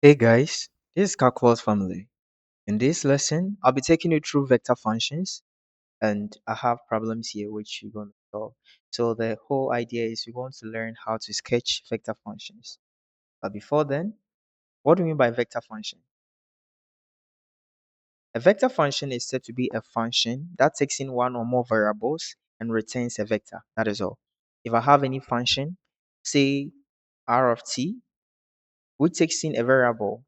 Hey guys, this is Calculus Family. In this lesson, I'll be taking you through vector functions and I have problems here which you're going to solve. So the whole idea is we want to learn how to sketch vector functions. But before then, what do we mean by vector function? A vector function is said to be a function that takes in one or more variables and returns a vector. That is all. If I have any function, say r of t, which takes in a variable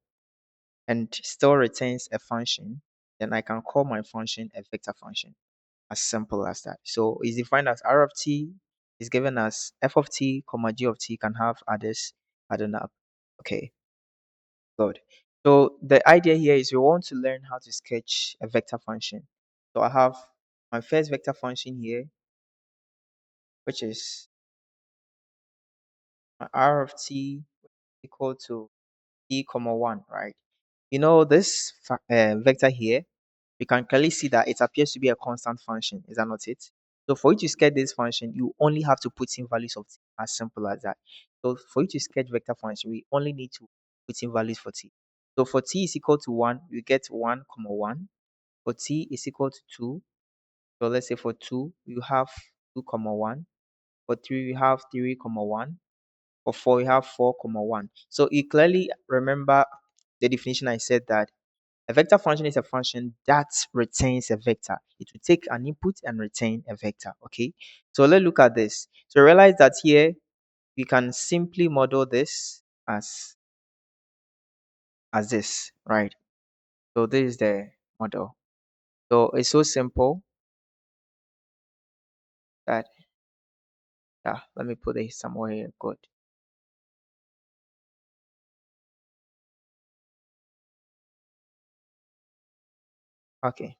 and still retains a function, then I can call my function a vector function. As simple as that. So it's defined as r of t is given as f of t, comma g of t can have others adding up. Okay, good. So the idea here is we want to learn how to sketch a vector function. So I have my first vector function here, which is my r of t equal to t comma 1, right? This vector here, you can clearly see that it appears to be a constant function. Is that not it? So for you to sketch this function, you only have to put in values of t. As simple as that. So for you to sketch vector function, we only need to put in values for t. So for t is equal to 1, you get 1 comma 1. For t is equal to 2. So let's say for 2, you have 2 comma 1. For 3, you have 3 comma 1. For 4, you have 4 comma 1. So you clearly remember the definition I said that a vector function is a function that returns a vector. It will take an input and return a vector. Okay. So let's look at this. So realize that here we can simply model this as this, right? So this is the model. So it's so simple that yeah, let me put it somewhere here. Good. Okay.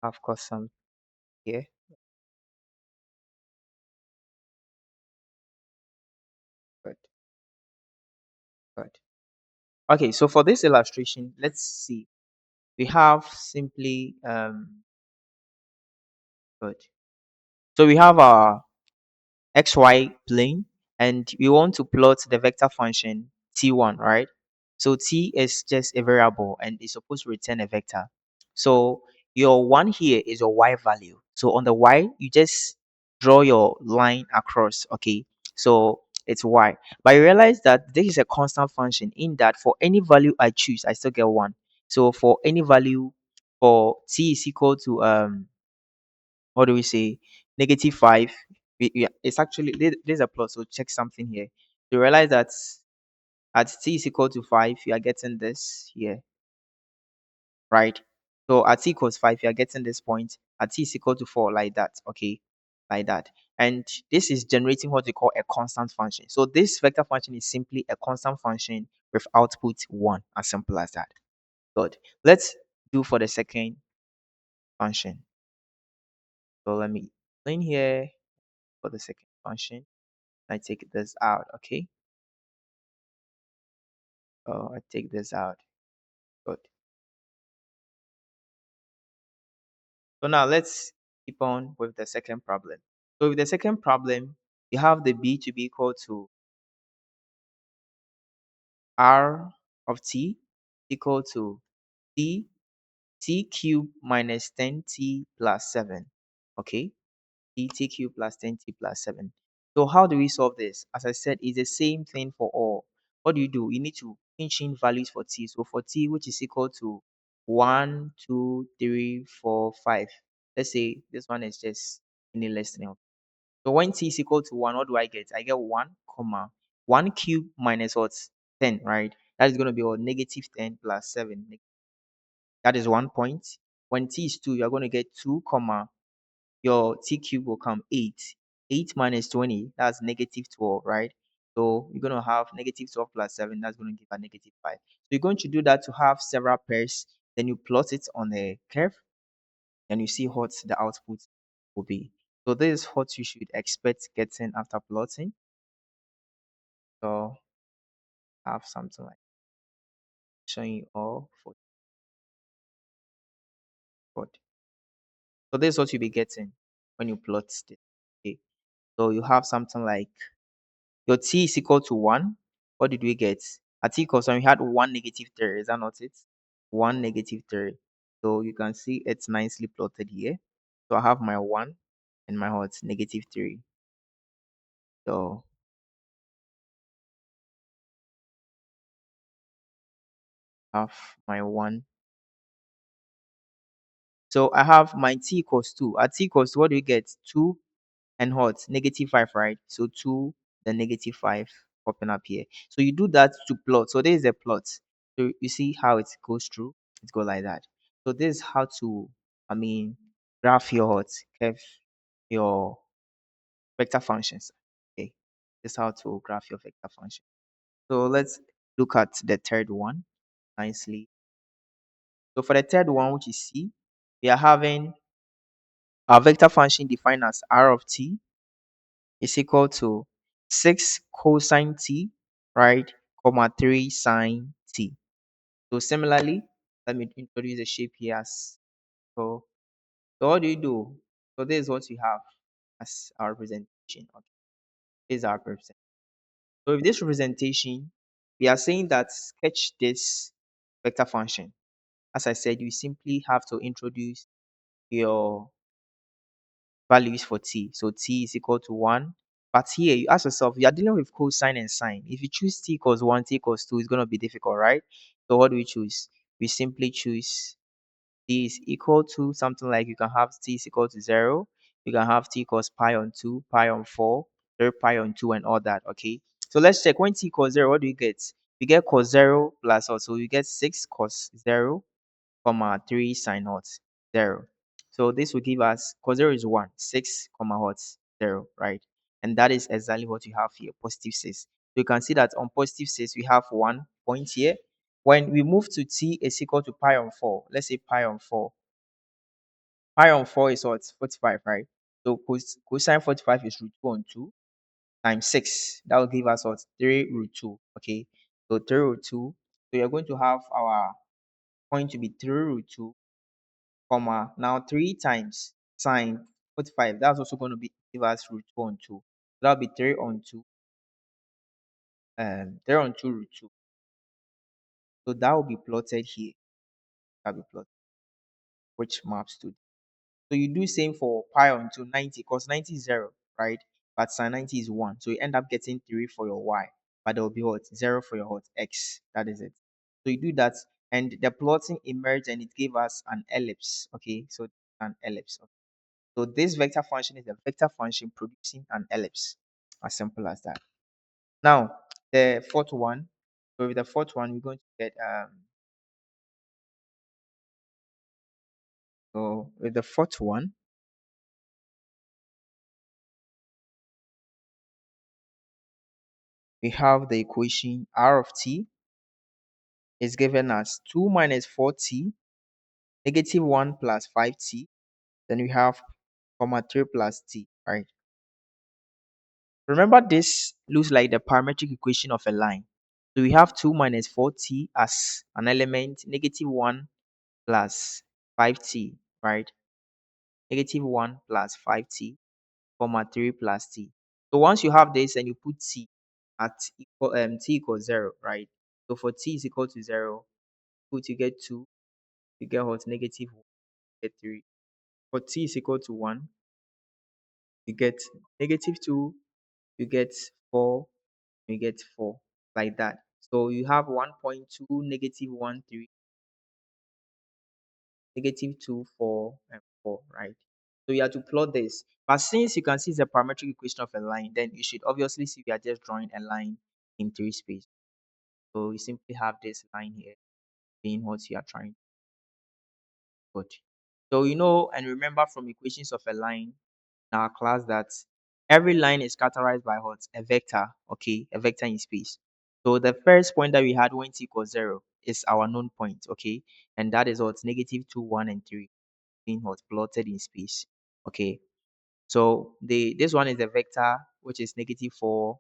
Of course some here. Good. Good. Okay, so for this illustration, let's see. We have simply good. So we have our xy plane and we want to plot the vector function t1, right? So t is just a variable and it's supposed to return a vector. So your 1 here is your y value. So on the y, you just draw your line across, okay? So it's y. But you realize that this is a constant function in that for any value I choose, I still get 1. So for any value for t is equal to what do we say, negative 5, it's actually there's a plot, so check something here. You realize that at t is equal to 5 you are getting this here, right? So at t equals 5 you are getting this point, at t is equal to 4, like that. Okay, like that. And this is generating what we call a constant function. So this vector function is simply a constant function with output 1, as simple as that. Good. Let's do for the second function. So let me clean here for the second function. I take this out. Okay. I take this out. Good. So now let's keep on with the second problem. So with the second problem, you have the b to be equal to r of t equal to t t cube minus 10t plus 7. Okay. T cube plus 10t plus 7. So how do we solve this? As I said, it's the same thing for all. What do? You need to pinch in values for t. So for t, which is equal to 1, 2, 3, 4, 5. Let's say this one is just any less than. So when t is equal to 1, what do I get? I get 1, comma 1 cube minus what? 10, right? That is going to be what? Negative 10 plus 7. That is 1 point. When t is 2, you're going to get 2, comma your t cube will come 8. 8 minus 20, that's negative 12, right? So you're going to have negative 12 plus 7, that's going to give a negative 5. So you're going to do that to have several pairs, then you plot it on a curve, and you see what the output will be. So this is what you should expect getting after plotting. So have something like showing you all for what. So this is what you'll be getting when you plot this. Okay. So you have something like Your t is equal to 1. What did we get? At t equals 1, we had 1 negative 3. Is that not it? 1 negative 3. So you can see it's nicely plotted here. So I have my 1 and my what? Negative 3. So I have my 1. So I have my t equals 2. At t equals 2, what do we get? 2 and what? Negative 5, right? So 2, the negative 5 popping up here. So you do that to plot. So there is a plot. So you see how it goes through? It goes like that. So this is how to, I mean, graph your what? Curve your vector functions. Okay. This is how to graph your vector function. So let's look at the third one nicely. So for the third one, which is C, we are having our vector function defined as r of t is equal to 6 cosine t, right, comma 3 sine t. So similarly, let me introduce the shape here as so. So what do you do? So this is what you have as our representation. Okay, this is our representation. So with this representation, we are saying that sketch this vector function. As I said, you simply have to introduce your values for t. So t is equal to 1. But here, you ask yourself, you are dealing with cosine and sine. If you choose t equals 1, t equals 2, it's going to be difficult, right? So what do we choose? We simply choose t is equal to something like you can have t is equal to 0. You can have t equals pi on 2, pi on 4, 3 pi on 2, and all that, okay? So let's check. When t equals 0, what do you get? You get cos 0 plus also you get 6 cos 0 comma 3 sine what 0. So this will give us cos 0 is 1, 6 comma what 0, right? And that is exactly what you have here, positive 6. So you can see that on positive 6 we have 1 point here. When we move to t is equal to pi on 4, let's say pi on 4. Pi on 4 is what? 45, right? So cosine 45 is root 2 on 2 times 6. That will give us what? 3 root 2. Okay. So 3 root 2. So you're going to have our point to be 3 root 2, comma. Now 3 times sine 45. That's also going to be give us root 2 on 2. So that'll be 3 on 2. 3 on 2 root 2. So that will be plotted here. That'll be plotted, which maps to. So you do same for pi on 2, 90, because 90 is 0, right? But sine 90 is 1. So you end up getting 3 for your y. But there will be what? 0 for your what? X. That is it. So you do that, and the plotting emerged and it gave us an ellipse. Okay, so an ellipse. Okay. So this vector function is a vector function producing an ellipse. As simple as that. Now, the fourth one. So with the fourth one, we're going to get so with the fourth one, we have the equation r of t is given as 2 minus 4t, negative 1 plus 5t. Then we have comma 3 plus t, right? Remember, this looks like the parametric equation of a line. So we have 2 minus 4t as an element, negative 1 plus 5t, right? Negative 1 plus 5t, comma 3 plus t. So once you have this and you put t at t equals 0, right? So for t is equal to 0, put you get 2, you get what? Negative 1, you get 3. For t is equal to 1, you get negative 2, you get 4, you get 4, like that. So you have 1.2, negative 1, 3, negative 2, 4, and 4, right? So you have to plot this. But since you can see it's a parametric equation of a line, then you should obviously see we are just drawing a line in 3 space. So you simply have this line here being what you are trying to put. So you know and remember from equations of a line in our class that every line is characterized by what? A vector, okay? A vector in space. So the first point that we had when t equals 0 is our known point, okay? And that is what? Negative 2, 1, and 3 being what? Plotted in space, okay? So this one is a vector which is negative 4,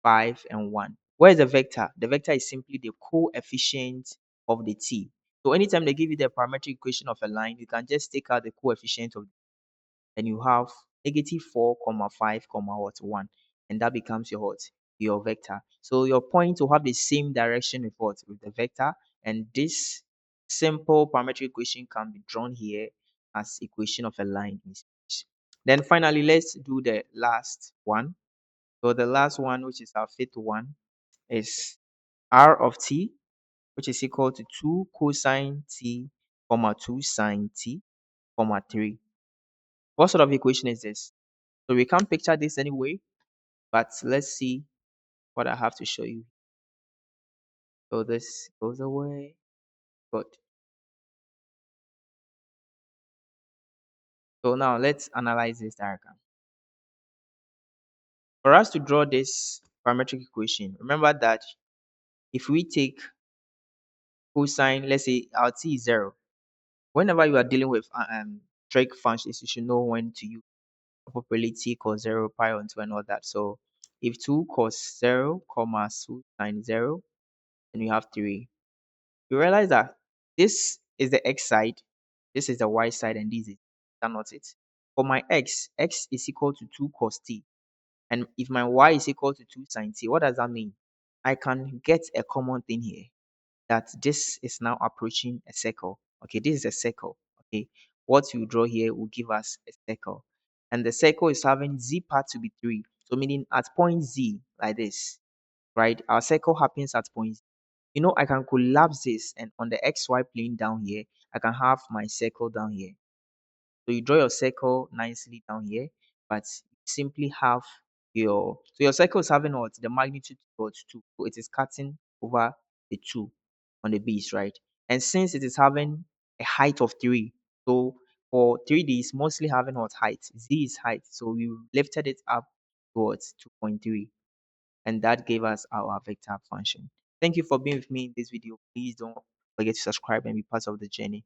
5, and 1. Where is the vector? The vector is simply the coefficient of the t. So anytime they give you the parametric equation of a line, you can just take out the coefficient of, and you have negative 4, comma 5, comma what 1, and that becomes your what? your vector. So your point will have the same direction with what? With the vector. And this simple parametric equation can be drawn here as equation of a line in space. Then finally, let's do the last one. So the last one, which is our fifth one, is r of t, which is equal to 2 cosine t, comma 2 sine t, comma 3. What sort of equation is this? So we can't picture this anyway, but let's see what I have to show you. So this goes away. Good. So now let's analyze this diagram. For us to draw this parametric equation, remember that if we take cosine, let's say our t is 0, whenever you are dealing with trig functions, you should know when to use appropriately t equals 0, pi on 2 and all that. So if 2 cos 0, comma 2 sine 0, then you have 3. You realize that this is the x side, this is the y side, and this is not it. For my x is equal to 2 cos t. And if my y is equal to 2 sine t, what does that mean? I can get a common thing here, that this is now approaching a circle. Okay, this is a circle. Okay, what you draw here will give us a circle. And the circle is having z part to be 3. So meaning at point z, like this, right? Our circle happens at point z. I can collapse this, and on the xy plane down here, I can have my circle down here. So you draw your circle nicely down here, but you simply have your circle is having what? The magnitude what 2. So it is cutting over the 2 on the base, right? And since it is having a height of 3, so for 3D is mostly having what height? Z is height. So we lifted it up towards 2.3, and that gave us our vector function. Thank you for being with me in this video. Please don't forget to subscribe and be part of the journey.